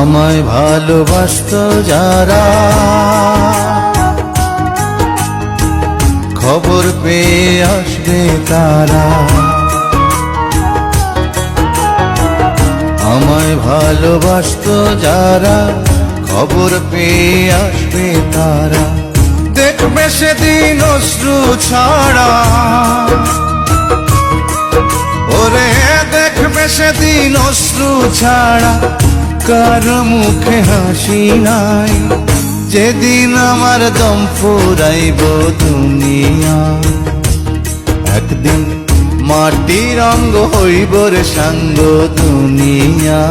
আমায় ভালোবাসতো যারা, খবর পেয়ে আসবে তারা। আমায় ভালোবাসতো যারা, খবর পেয়ে আসবে তারা। দেখবে সেদিন অশ্রু ছাড়া, ওরে দেখবে সেদিন অশ্রু ছাড়া কার মুখে হাসি নাই। যেদিন আমার দম ফুরাইব দুনিয়া, একদিন মাটির অঙ্গ হইব রে সাঙ্গ দুনিয়া।